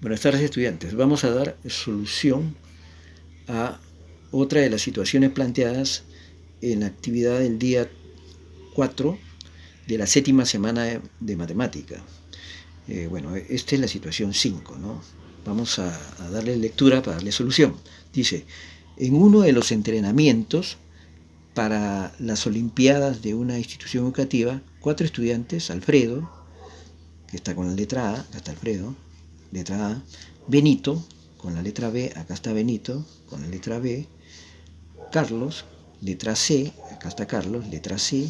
Buenas tardes, estudiantes. Vamos a dar solución a otra de las situaciones planteadas en la actividad del día 4 de la séptima semana de matemática. Bueno, esta es la situación 5, ¿no? Vamos a darle lectura para darle solución. Dice, en uno de los entrenamientos para las Olimpiadas de una institución educativa, 4 estudiantes, Alfredo, que está con la letra A, acá está Alfredo, letra A, Benito, con la letra B, acá está Benito, con la letra B, Carlos, letra C, acá está Carlos, letra C,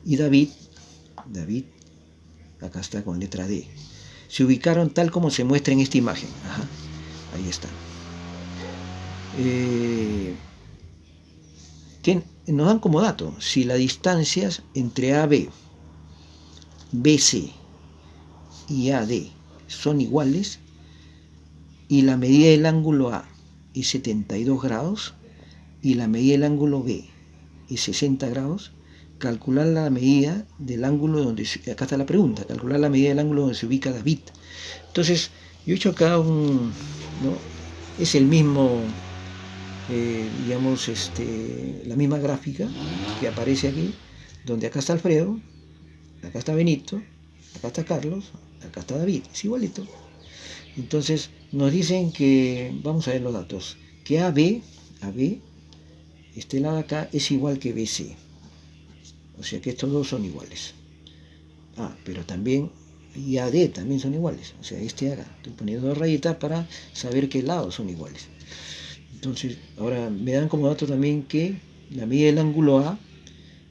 y David, acá está con letra D. Se ubicaron tal como se muestra en esta imagen. Ajá, ahí está. Nos dan como dato, si las distancias entre AB, BC y AD son iguales y la medida del ángulo A es 72 grados y la medida del ángulo B es 60 grados, calcular la medida del ángulo donde, acá está la pregunta, calcular la medida del ángulo donde se ubica David. Entonces, yo he hecho acá ¿no? Es el mismo, digamos, la misma gráfica que aparece aquí, donde acá está Alfredo, acá está Benito, acá está Carlos, acá está David, es igualito. Entonces, nos dicen que, vamos a ver los datos, que AB, este lado de acá, es igual que BC. O sea que estos dos son iguales. Pero también y AD también son iguales. O sea, de acá. Estoy poniendo dos rayitas para saber qué lados son iguales. Entonces, ahora me dan como dato también que la medida del ángulo A,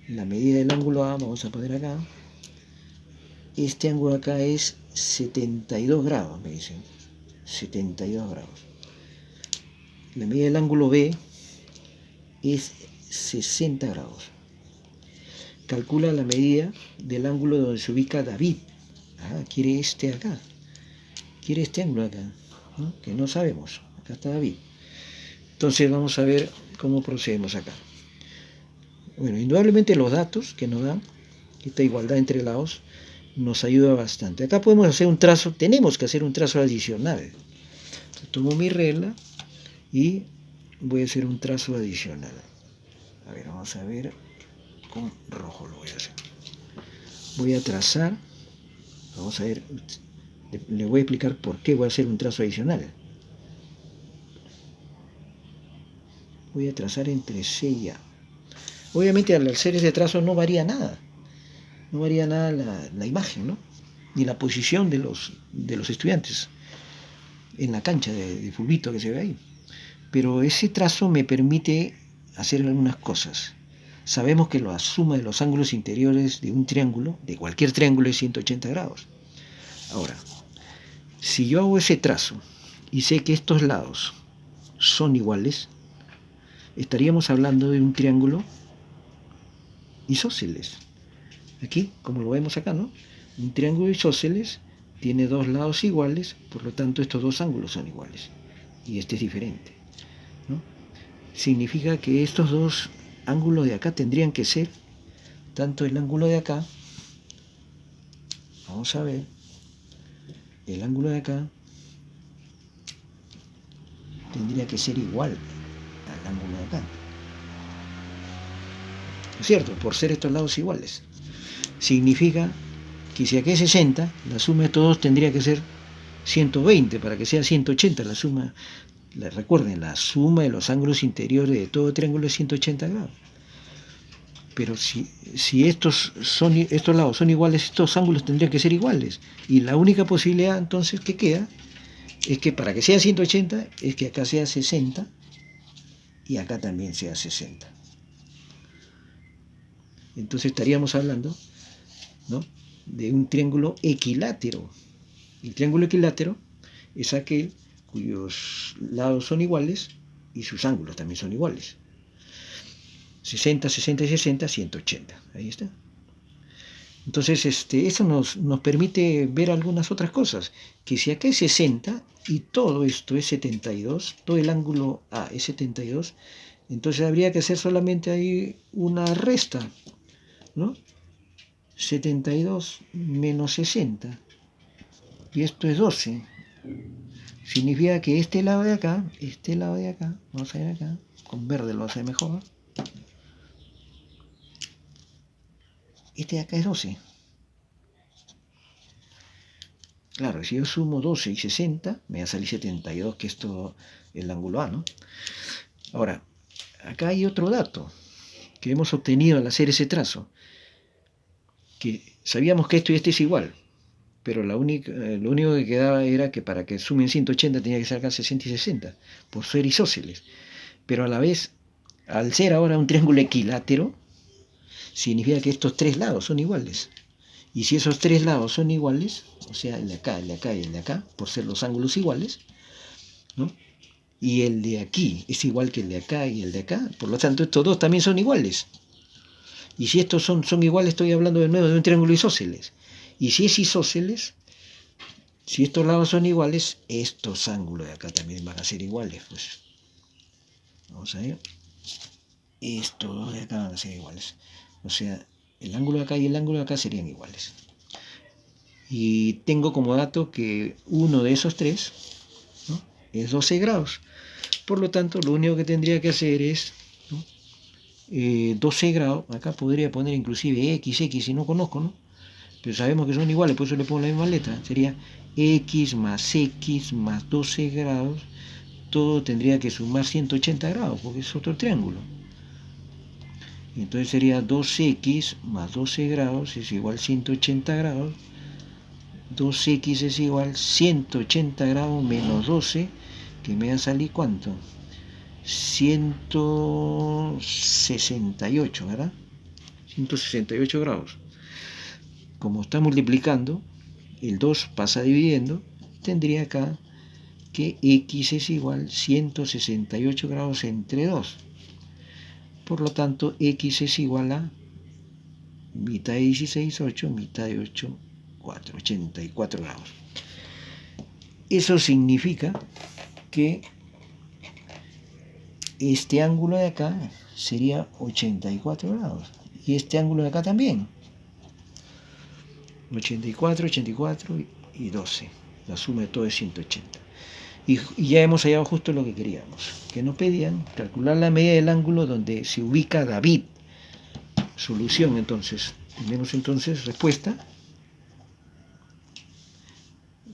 vamos a poner acá, este ángulo acá es 72 grados, me dicen. 72 grados. La medida del ángulo B es 60 grados. Calcula la medida del ángulo donde se ubica David. Quiere acá. Quiere este ángulo acá, ¿no? Que no sabemos. Acá está David. Entonces vamos a ver cómo procedemos acá. Bueno, indudablemente los datos que nos dan, esta igualdad entre lados, nos ayuda bastante. Acá podemos hacer un trazo, tenemos que hacer un trazo adicional. Tomo mi regla y voy a hacer un trazo adicional. A ver, vamos a ver, con rojo lo voy a hacer. Voy a trazar, vamos a ver, le voy a explicar por qué voy a hacer un trazo adicional. Voy a trazar entre C y A. Obviamente al hacer ese trazo no varía nada. No varía nada la imagen, ¿no? Ni la posición de los estudiantes en la cancha de fulbito que se ve ahí. Pero ese trazo me permite hacer algunas cosas. Sabemos que la suma de los ángulos interiores de un triángulo, de cualquier triángulo, es 180 grados. Ahora, si yo hago ese trazo y sé que estos lados son iguales, estaríamos hablando de un triángulo isósceles. Aquí, como lo vemos acá, ¿no? Un triángulo isósceles tiene dos lados iguales, por lo tanto estos dos ángulos son iguales. Y este es diferente, ¿no? Significa que estos dos ángulos de acá tendrían que ser, tanto el ángulo de acá, vamos a ver, el ángulo de acá tendría que ser igual al ángulo de acá. ¿No es cierto? Por ser estos lados iguales. Significa que si aquí es 60, la suma de todos tendría que ser 120 para que sea 180 la suma. Recuerden, la suma de los ángulos interiores de todo triángulo es 180 grados. Pero si estos lados son iguales, estos ángulos tendrían que ser iguales. Y la única posibilidad entonces que queda es que para que sea 180 es que acá sea 60 y acá también sea 60. Entonces estaríamos hablando, ¿no?, de un triángulo equilátero. El triángulo equilátero es aquel cuyos lados son iguales y sus ángulos también son iguales. 60, 60 y 60, 180. Ahí está. Entonces, eso nos permite ver algunas otras cosas. Que si acá es 60 y todo esto es 72, todo el ángulo A es 72, entonces habría que hacer solamente ahí una resta, ¿no? 72 menos 60. Y esto es 12. significa que este lado de acá, vamos a ver acá, con verde lo hace mejor. Este de acá es 12. Claro, si yo sumo 12 y 60, me va a salir 72, que es todo el ángulo A, ¿no? Ahora, acá hay otro dato que hemos obtenido al hacer ese trazo, que sabíamos que esto y este es igual, pero lo único que quedaba era que para que sumen 180 tenía que sacar 60 y 60, por ser isósceles. Pero a la vez, al ser ahora un triángulo equilátero, significa que estos tres lados son iguales. Y si esos tres lados son iguales, o sea, el de acá, el de acá y el de acá, por ser los ángulos iguales, ¿no? Y el de aquí es igual que el de acá y el de acá, por lo tanto estos dos también son iguales. Y si estos son iguales, estoy hablando de nuevo de un triángulo isósceles. Y si es isósceles, si estos lados son iguales, estos ángulos de acá también van a ser iguales. Pues vamos a ver. Estos dos de acá van a ser iguales. O sea, el ángulo de acá y el ángulo de acá serían iguales. Y tengo como dato que uno de esos tres, ¿no?, es 12 grados. Por lo tanto, lo único que tendría que hacer es, ¿no?, 12 grados. Acá podría poner inclusive x, si no conozco, ¿no? Pero sabemos que son iguales, por eso le pongo la misma letra. Sería x más 12 grados. Todo tendría que sumar 180 grados, porque es otro triángulo. Entonces sería 2x más 12 grados es igual a 180 grados. 2x es igual a 180 grados menos 12, que me va a salir ¿cuánto? 168, ¿verdad? 168 grados. Como está multiplicando, el 2 pasa dividiendo, tendría acá que x es igual a 168 grados entre 2. Por lo tanto, x es igual a mitad de 16, 8, mitad de 8, 4, 84 grados. Eso significa que este ángulo de acá sería 84 grados. Y este ángulo de acá también. 84, 84 y 12. La suma de todo es 180. Y ya hemos hallado justo lo que queríamos. Que nos pedían calcular la medida del ángulo donde se ubica David. Solución, entonces. Tenemos entonces respuesta.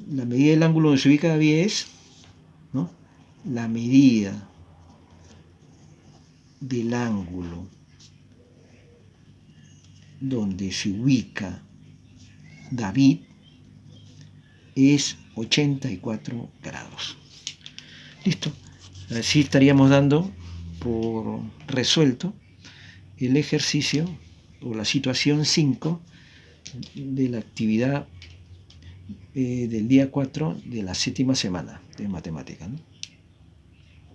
La medida del ángulo donde se ubica David es, ¿no?, la medida del ángulo donde se ubica David es 84 grados. Listo. Así estaríamos dando por resuelto el ejercicio o la situación 5 de la actividad del día 4 de la 7ª semana de matemática, ¿no?